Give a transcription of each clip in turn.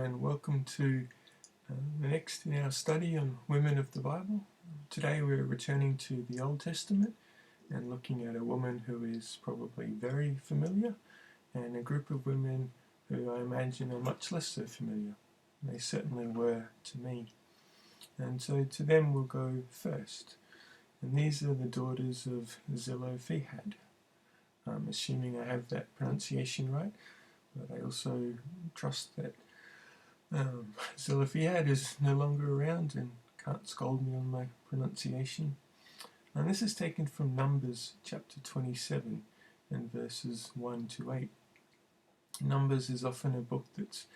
And welcome to the next in our study on women of the Bible. Today we're returning to the Old Testament and looking at a woman who is probably very familiar and a group of women who I imagine are much less so familiar. They certainly were to me. And so to them we'll go first. And these are the daughters of Zelophehad. I'm assuming I have that pronunciation right, but I also trust that Zelophehad is no longer around and can't scold me on my pronunciation. And this is taken from Numbers chapter 27 and verses 1 to 8. Numbers is often a book that's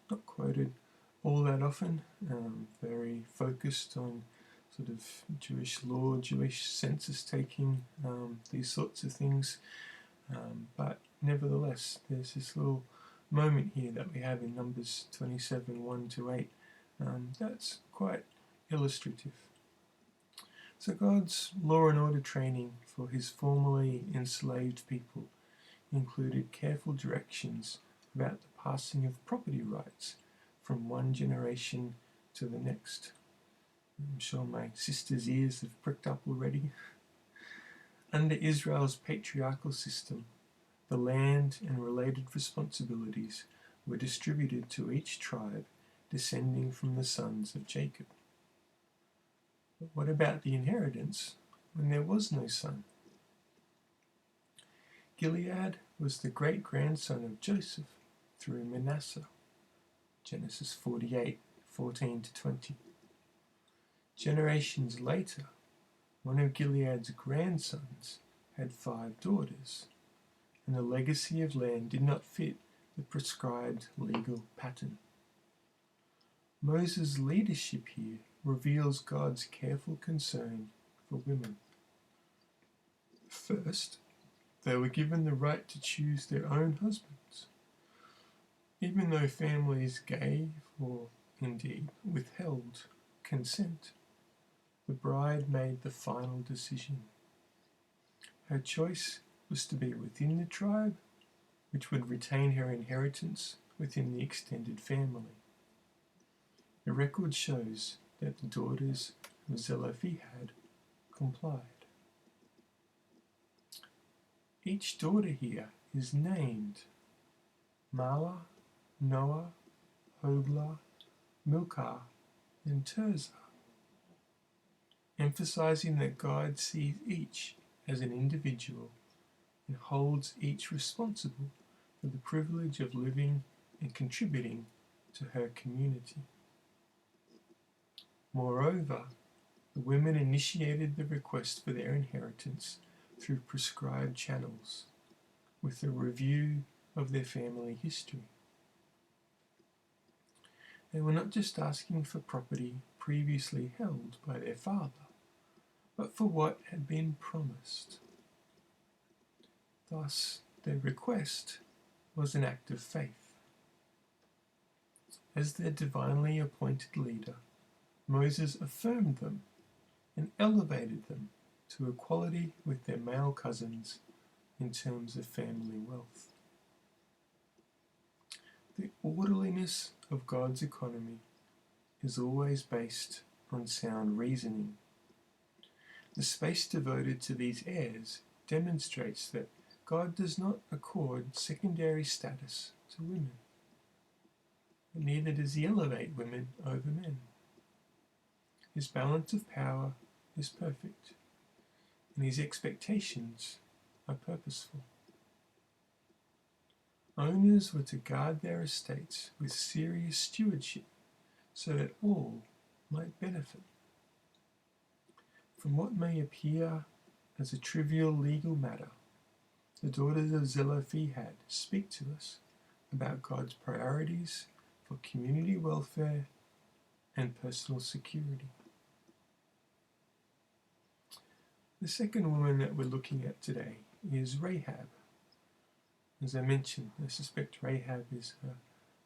not quoted all that often, very focused on sort of Jewish law, Jewish census taking, these sorts of things. But nevertheless, there's this little moment here that we have in Numbers 27, 1 to 8. That's quite illustrative. So God's law and order training for his formerly enslaved people included careful directions about the passing of property rights from one generation to the next. I'm sure my sister's ears have pricked up already. Under Israel's patriarchal system, the land and related responsibilities were distributed to each tribe descending from the sons of Jacob. But what about the inheritance when there was no son? Gilead was the great-grandson of Joseph through Manasseh. Genesis 48, 14 to 20. Generations later, one of Gilead's grandsons had 5 daughters, and the legacy of land did not fit the prescribed legal pattern. Moses' leadership here reveals God's careful concern for women. First, they were given the right to choose their own husbands. Even though families gave, or indeed withheld, consent, the bride made the final decision. Her choice was to be within the tribe, which would retain her inheritance within the extended family. The record shows that the daughters of Zelophehad complied. Each daughter here is named Mahlah, Noah, Hoglah, Milcah, and Tirzah, emphasizing that God sees each as an individual and holds each responsible for the privilege of living and contributing to her community. Moreover, the women initiated the request for their inheritance through prescribed channels, with a review of their family history. They were not just asking for property previously held by their father, but for what had been promised. Thus, their request was an act of faith. As their divinely appointed leader, Moses affirmed them and elevated them to equality with their male cousins in terms of family wealth. The orderliness of God's economy is always based on sound reasoning. The space devoted to these heirs demonstrates that God does not accord secondary status to women. And neither does he elevate women over men. His balance of power is perfect, and his expectations are purposeful. Owners were to guard their estates with serious stewardship so that all might benefit. From what may appear as a trivial legal matter, the daughters of Zelophehad speak to us about God's priorities for community welfare and personal security. The second woman that we're looking at today is Rahab. As I mentioned, I suspect Rahab is a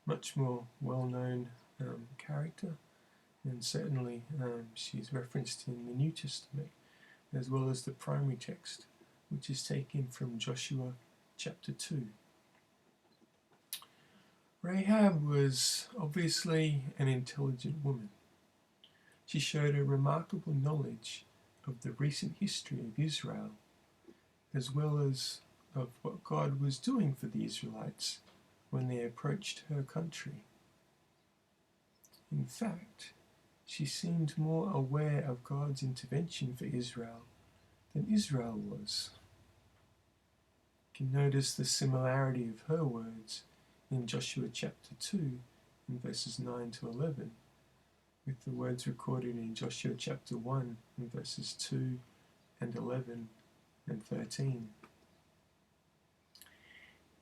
much more well-known character, and certainly she's referenced in the New Testament as well as the primary text, which is taken from Joshua chapter 2. Rahab was obviously an intelligent woman. She showed a remarkable knowledge of the recent history of Israel, as well as of what God was doing for the Israelites when they approached her country. In fact, she seemed more aware of God's intervention for Israel than Israel was. You can notice the similarity of her words in Joshua chapter 2 in verses 9 to 11 with the words recorded in Joshua chapter 1 in verses 2 and 11 and 13.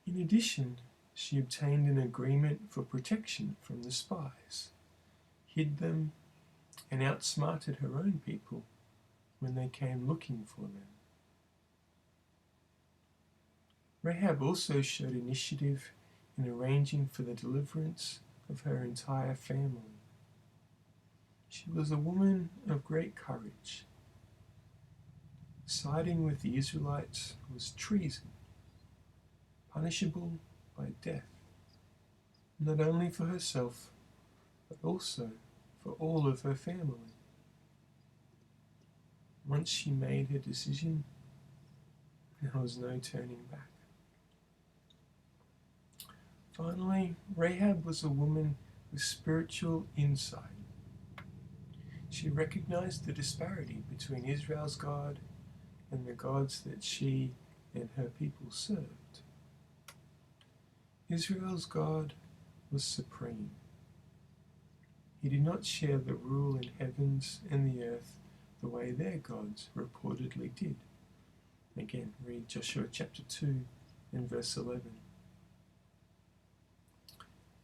In addition, she obtained an agreement for protection from the spies, hid them, and outsmarted her own people when they came looking for them. Rahab also showed initiative in arranging for the deliverance of her entire family. She was a woman of great courage. Siding with the Israelites was treason, punishable by death, not only for herself, but also for all of her family. Once she made her decision, there was no turning back. Finally, Rahab was a woman with spiritual insight. She recognized the disparity between Israel's God and the gods that she and her people served. Israel's God was supreme. He did not share the rule in heavens and the earth the way their gods reportedly did. Again, read Joshua chapter 2 and verse 11.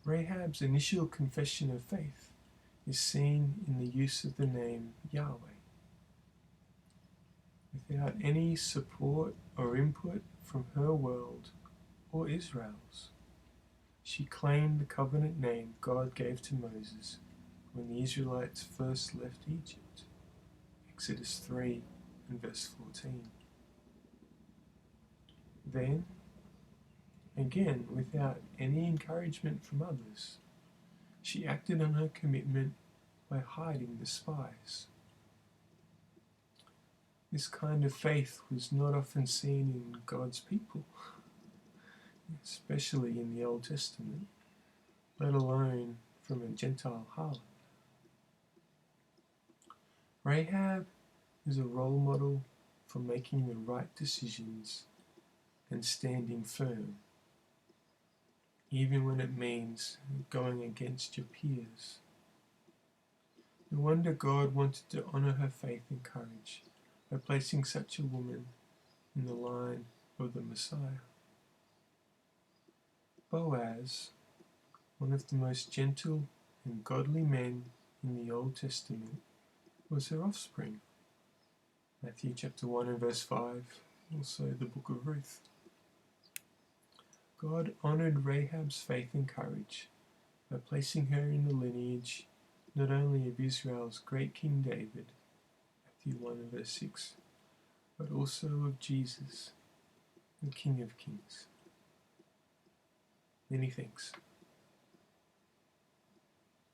Rahab's initial confession of faith is seen in the use of the name Yahweh. Without any support or input from her world or Israel's, she claimed the covenant name God gave to Moses when the Israelites first left Egypt. Exodus 3 and verse 14. Then, again without any encouragement from others, she acted on her commitment by hiding the spies. This kind of faith was not often seen in God's people, especially in the Old Testament, let alone from a Gentile harlot. Rahab is a role model for making the right decisions and standing firm, even when it means going against your peers. No wonder God wanted to honor her faith and courage by placing such a woman in the line of the Messiah. Boaz, one of the most gentle and godly men in the Old Testament, was her offspring. Matthew chapter 1 and verse 5, also the book of Ruth. God honored Rahab's faith and courage by placing her in the lineage not only of Israel's great King David, Matthew 1 and verse 6, but also of Jesus, the King of Kings. Many thanks.